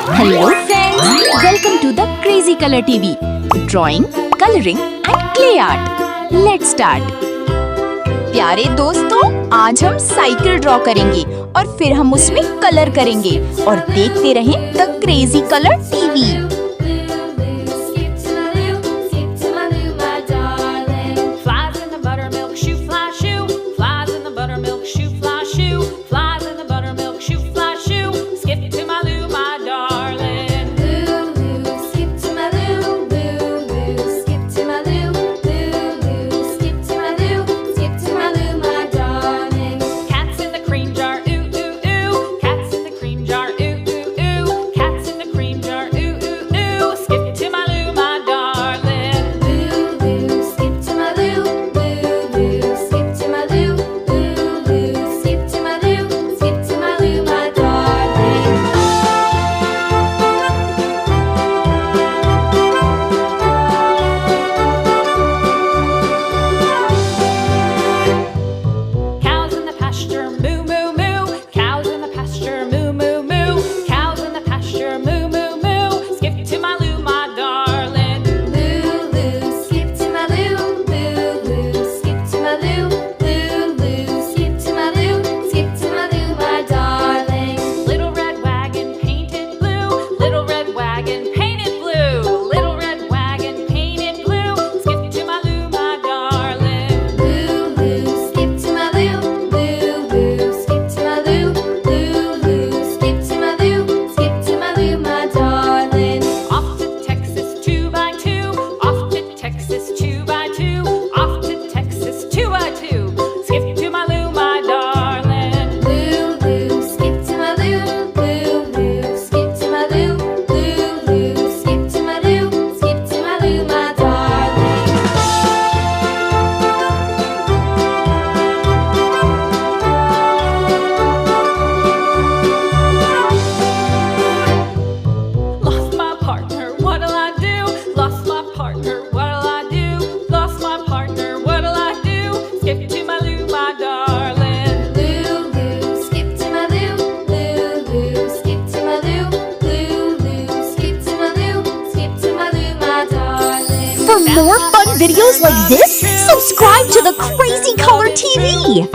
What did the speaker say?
Hello friends, welcome to the Crazy Color TV. Drawing, coloring and clay art. Let's start. प्यारे दोस्तों, आज हम cycle draw करेंगे और फिर हम उसमें कलर करेंगे और देखते रहें the crazy colour TV. For more fun videos like this, subscribe to the Crazy Color TV.